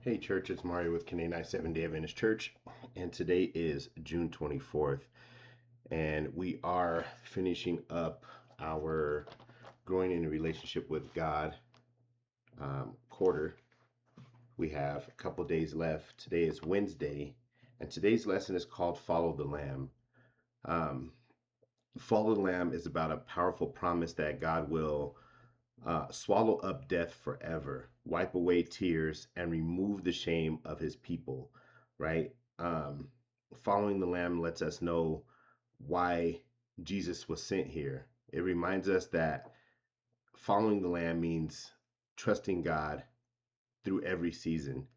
Hey church, it's Mario with Canadian Seventh-day Adventist Church, and today is June 24th, and we are finishing up our Growing in a Relationship with God quarter. We have a couple days left. Today is Wednesday, and today's lesson is called Follow the Lamb. Um, Follow the Lamb is about a powerful promise that God will swallow up death forever, wipe away tears, and remove the shame of his people, right? Um, Following the Lamb lets us know why Jesus was sent here. It reminds us that following the Lamb means trusting God through every season,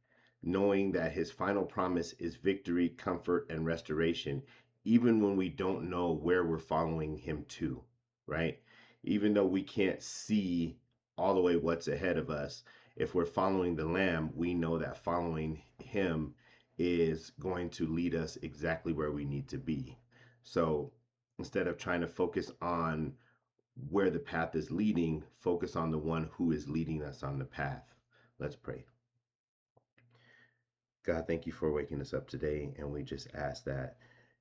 knowing that his final promise is victory, comfort, and restoration, even when we don't know where we're following him to, right? Even though we can't see all the way what's ahead of us, if we're following the Lamb, we know that following him is going to lead us exactly where we need to be. So instead of trying to focus on where the path is leading, focus on the one who is leading us on the path. Let's pray. God, thank you for waking us up today, and we just ask that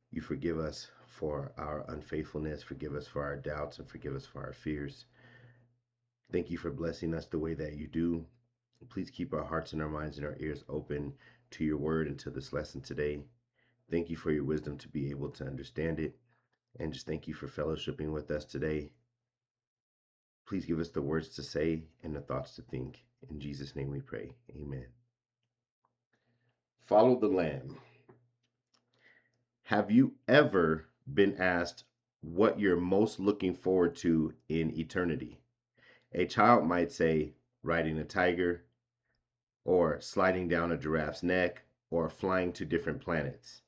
you forgive us for our unfaithfulness, forgive us for our doubts, and forgive us for our fears. Thank you for blessing us the way that you do. Please keep our hearts and our minds and our ears open to your word and to this lesson today. Thank you for your wisdom to be able to understand it, and just thank you for fellowshipping with us today. Please give us the words to say and the thoughts to think. In Jesus' name we pray. Amen. Follow the Lamb. Have you ever been asked what you're most looking forward to in eternity? A child might say riding a tiger, or sliding down a giraffe's neck, or flying to different planets.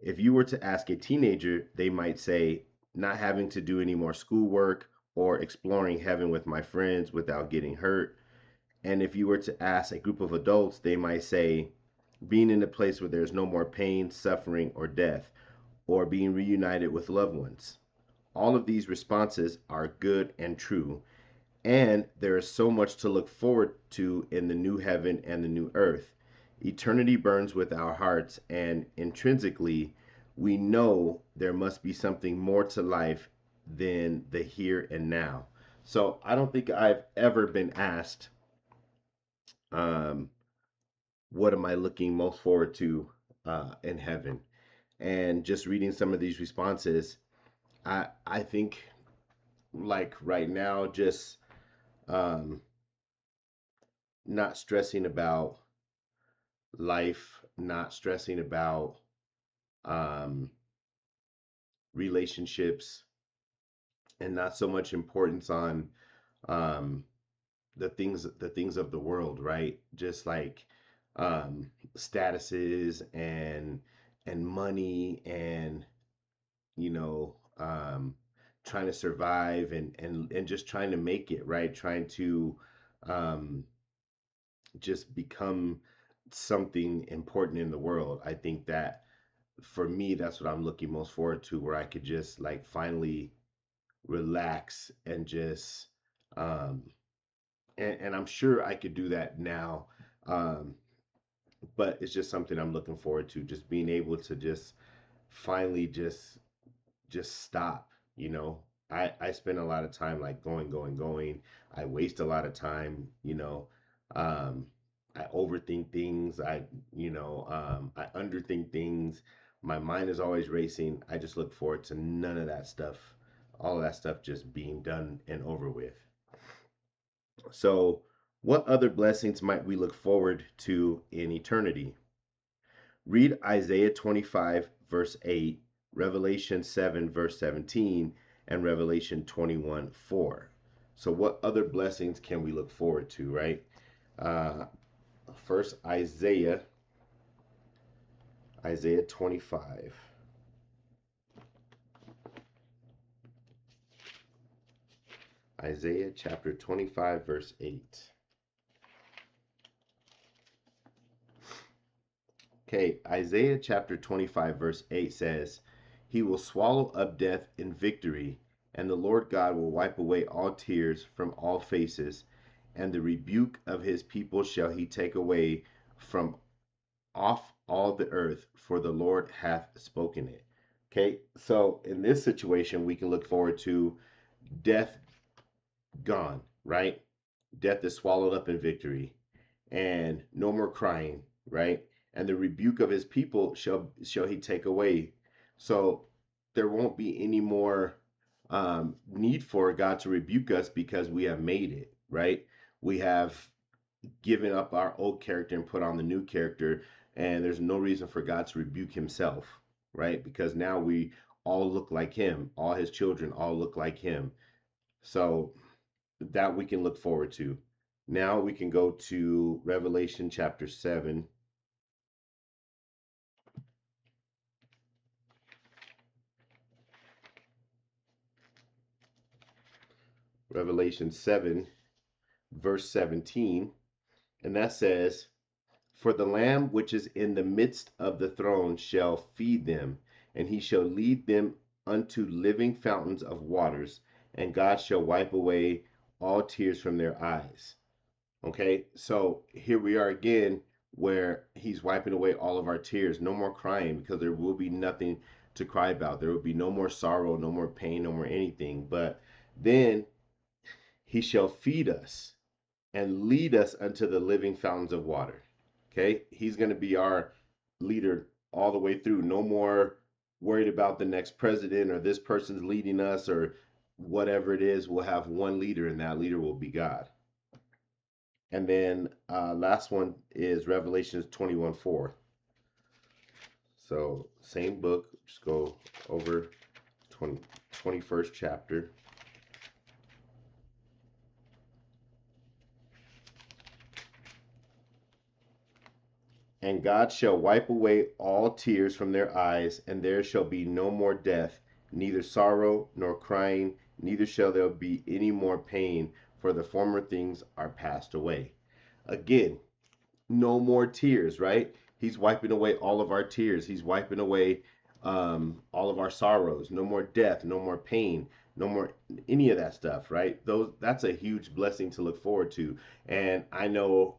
If you were to ask a teenager, they might say not having to do any more schoolwork, or exploring heaven with my friends without getting hurt. And if you were to ask a group of adults, they might say being in a place where there's no more pain, suffering, or death, or being reunited with loved ones. All of these responses are good and true, and there is so much to look forward to in the new heaven and the new earth. Eternity burns with our hearts, and intrinsically, we know there must be something more to life than the here and now. So I don't think I've ever been asked, um, what am I looking most forward to in heaven? And just reading some of these responses, I think like right now, just um, not stressing about life, not stressing about um, relationships, and not so much importance on um, the things of the world, right? Just like statuses and money and you know trying to survive and just trying to make it, right? Trying to um, just become something important in the world. I think that for me, that's what I'm looking most forward to, where I could just like finally relax and just um and I'm sure I could do that now. Um, but it's just something I'm looking forward to, just being able to just finally just stop, you know. I spend a lot of time like going. I waste a lot of time, you know. Um, I overthink things. I underthink things. My mind is always racing. I just look forward to none of that stuff. All of that stuff just being done and over with. So, what other blessings might we look forward to in eternity? Read Isaiah 25, verse 8, Revelation 7, verse 17, and Revelation 21, 4. So, what other blessings can we look forward to, right? Uh, First, Isaiah 25. Isaiah chapter 25, verse 8. Okay, Isaiah chapter 25, verse 8 says, he will swallow up death in victory, and the Lord God will wipe away all tears from all faces, and the rebuke of his people shall he take away from off all the earth, for the Lord hath spoken it. Okay, so in this situation, we can look forward to death gone, right? Death is swallowed up in victory, and no more crying, right? And the rebuke of his people shall he take away. So there won't be any more need for God to rebuke us because we have made it, right? We have given up our old character and put on the new character, and there's no reason for God to rebuke himself, right? Because now we all look like him, all his children all look like him. So that we can look forward to. Now we can go to Revelation chapter 7. Revelation 7, verse 17. And that says, "For the Lamb which is in the midst of the throne shall feed them, and he shall lead them unto living fountains of waters, and God shall wipe away all tears from their eyes." Okay, so here we are again where he's wiping away all of our tears. No more crying, because there will be nothing to cry about. There will be no more sorrow, no more pain, no more anything. But then he shall feed us and lead us unto the living fountains of water. Okay, he's going to be our leader all the way through. No more worried about the next president or this person's leading us or whatever it is. We'll have one leader, and that leader will be God. And then last one is Revelations 21:4. So same book, just go over 21st chapter. "And God shall wipe away all tears from their eyes, and there shall be no more death, neither sorrow nor crying, neither shall there be any more pain, for the former things are passed away." Again, no more tears, right? He's wiping away all of our tears. He's wiping away all of our sorrows. No more death, no more pain, no more any of that stuff, right? That's a huge blessing to look forward to. And I know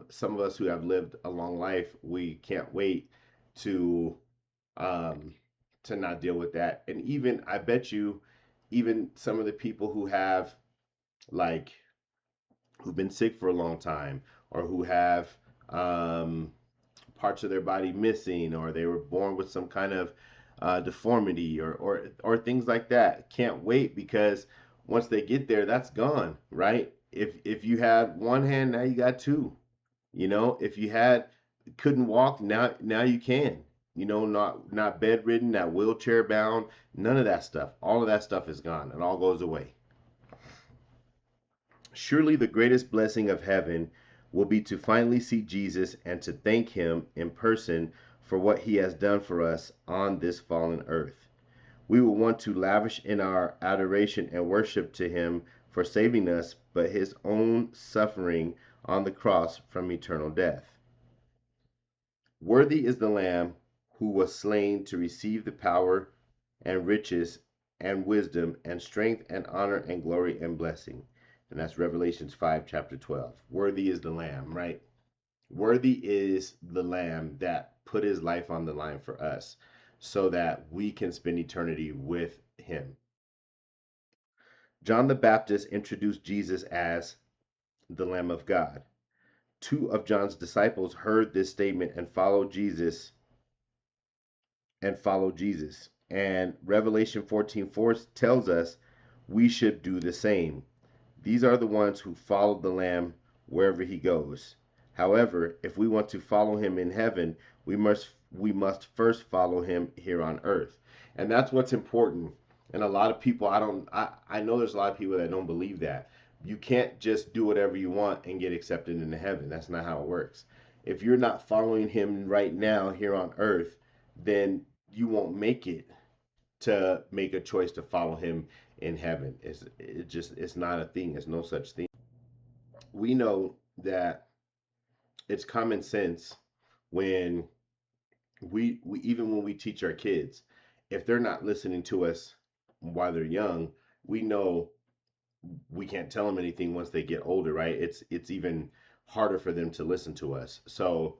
some of us who have lived a long life, we can't wait to um, to not deal with that. And even I bet you, even some of the people who have like who've been sick for a long time or who have um, parts of their body missing or they were born with some kind of deformity or things like that can't wait because once they get there that's gone, right? If you had one hand, now you got two. If you had couldn't walk, now you can. Not bedridden, not wheelchair bound, none of that stuff. All of that stuff is gone. It all goes away. Surely the greatest blessing of heaven will be to finally see Jesus and to thank him in person for what he has done for us on this fallen earth. We will want to lavish in our adoration and worship to him for saving us, but his own suffering on the cross from eternal death. Worthy is the Lamb who was slain to receive the power and riches and wisdom and strength and honor and glory and blessing. And that's Revelations 5, chapter 12. Worthy is the Lamb, right? Worthy is the Lamb that put his life on the line for us so that we can spend eternity with him. John the Baptist introduced Jesus as the Lamb of God. Two of John's disciples heard this statement and followed Jesus. And Revelation 14:4 tells us we should do the same. These are the ones who followed the Lamb wherever he goes. However, if we want to follow him in heaven, we must first follow him here on earth. And that's what's important. And a lot of people I know there's a lot of people that don't believe that. You can't just do whatever you want and get accepted into heaven. That's not how it works. If you're not following him right now here on earth, then you won't make it to make a choice to follow him in heaven. It's not a thing. It's no such thing. We know that it's common sense when we even when we teach our kids, if they're not listening to us while they're young, we know we can't tell them anything once they get older, right? It's even harder for them to listen to us. So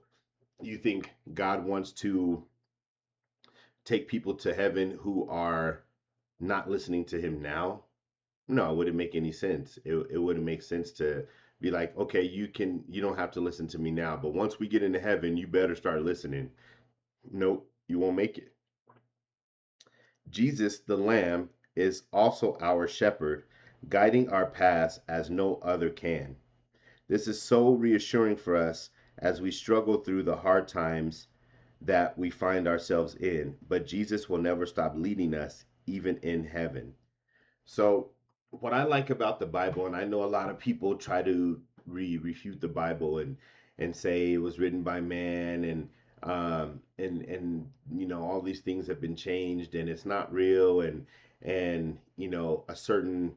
you think God wants to take people to heaven who are not listening to him now? No, it wouldn't make any sense. It wouldn't make sense to be like, okay, you don't have to listen to me now, but once we get into heaven, you better start listening. Nope, you won't make it. Jesus, the Lamb, is also our shepherd, guiding our paths as no other can. This is so reassuring for us as we struggle through the hard times that we find ourselves in, but Jesus will never stop leading us, even in heaven. So, what I like about the Bible, and I know a lot of people try to refute the Bible and say it was written by man, and all these things have been changed and it's not real, and a certain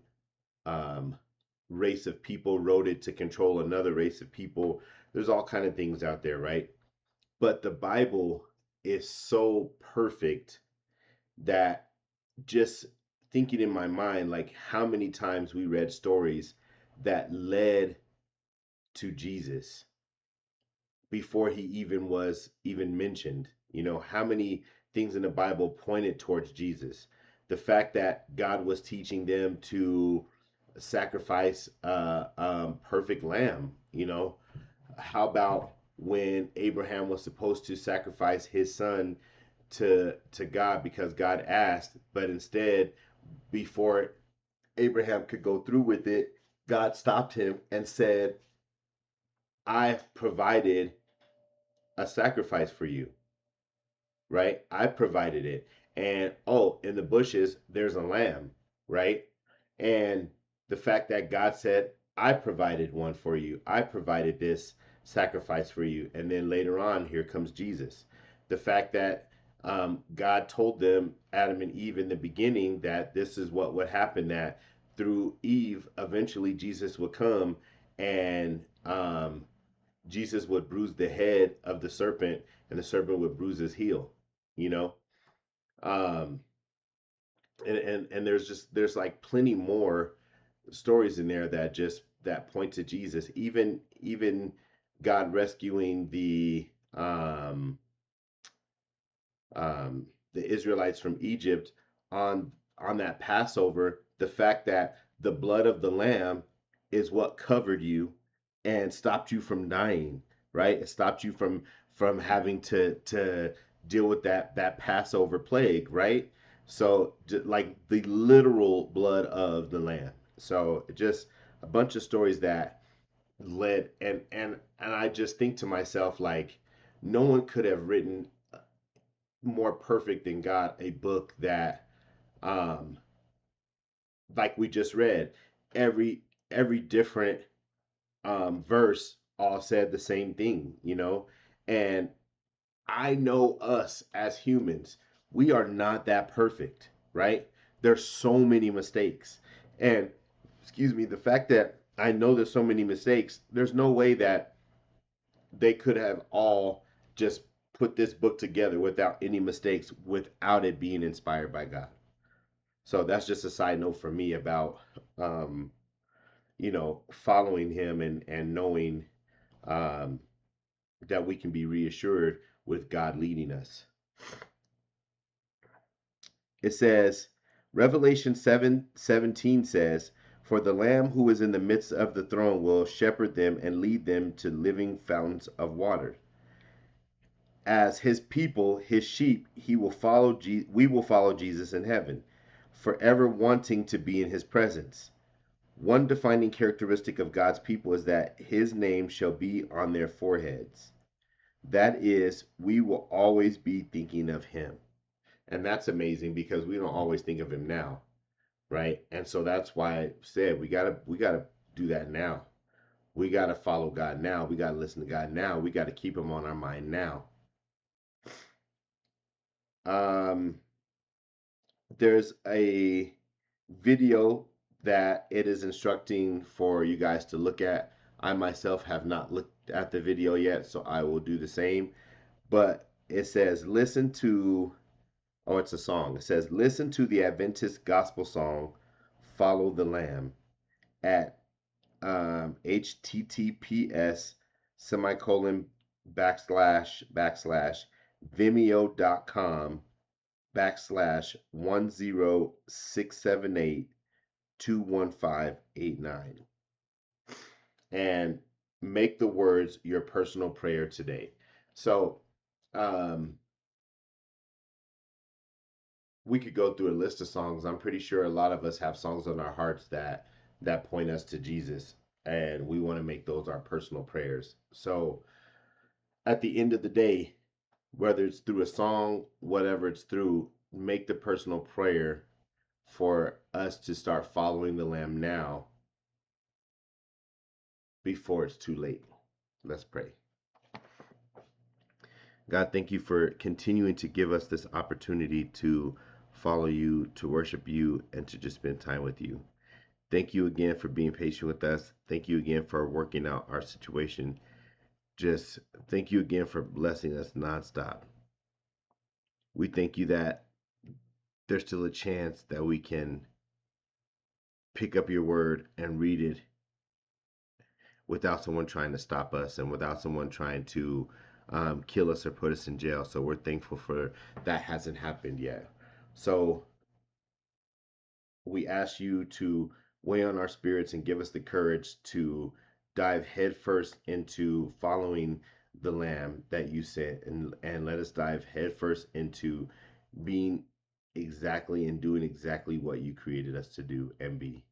um, race of people wrote it to control another race of people. There's all kind of things out there, right? But the Bible is so perfect that just thinking in my mind, like how many times we read stories that led to Jesus before he even was even mentioned. How many things in the Bible pointed towards Jesus. The fact that God was teaching them to sacrifice a perfect lamb. How about when Abraham was supposed to sacrifice his son to God because God asked, but instead, before Abraham could go through with it, God stopped him and said, I've provided a sacrifice for you, right? I provided it. And oh, in the bushes, there's a lamb, right? And the fact that God said, I provided one for you, I provided this sacrifice for you. And then later on, here comes Jesus. The fact that God told them, Adam and Eve, in the beginning, that this is what would happen, that through Eve, eventually Jesus would come and Jesus would bruise the head of the serpent and the serpent would bruise his heel, you know? Um, and there's like plenty more stories in there that point to Jesus. Even God rescuing the Israelites from Egypt on that Passover, the fact that the blood of the lamb is what covered you and stopped you from dying, right? It stopped you from having to deal with that Passover plague, right? So like the literal blood of the lamb. So just a bunch of stories that led, and I just think to myself, like, no one could have written more perfect than God a book that um like we just read, every every different verse all said the same thing, and I know us as humans, we are not that perfect, right? There's so many mistakes, and excuse me, the fact that I know there's so many mistakes, there's no way that they could have all just put this book together without any mistakes, without it being inspired by God. So that's just a side note for me about following him and knowing um, that we can be reassured with God leading us. It says, Revelation 7:17 says, For the Lamb who is in the midst of the throne will shepherd them and lead them to living fountains of water. As his people, his sheep, we will follow Jesus in heaven, forever wanting to be in his presence. One defining characteristic of God's people is that his name shall be on their foreheads. That is, we will always be thinking of him. And that's amazing because we don't always think of him now, right? And so that's why I said we gotta do that now. We gotta follow God now. We gotta listen to God now. We gotta keep him on our mind now. Um, there's a video that it is instructing for you guys to look at. I myself have not looked at the video yet, so I will do the same. But it says, it's a song. It says, listen to the Adventist gospel song, Follow the Lamb, at https semicolon backslash vimeo.com/10678 21589 and make the words your personal prayer today. So, um, we could go through a list of songs. I'm pretty sure a lot of us have songs on our hearts that point us to Jesus, and we want to make those our personal prayers. So, at the end of the day, whether it's through a song, whatever it's through, make the personal prayer for us to start following the Lamb now before it's too late. Let's pray. God, thank you for continuing to give us this opportunity to follow you, to worship you, and to just spend time with you. Thank you again for being patient with us. Thank you again for working out our situation. Just thank you again for blessing us nonstop. We thank you that there's still a chance that we can pick up your word and read it without someone trying to stop us and without someone trying to kill us or put us in jail. So we're thankful for that hasn't happened yet. So we ask you to weigh on our spirits and give us the courage to dive headfirst into following the Lamb that you sent, and let us dive headfirst into being exactly and doing exactly what you created us to do and be.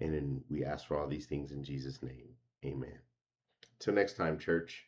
And then we ask for all these things in Jesus' name. Amen. Till next time, church.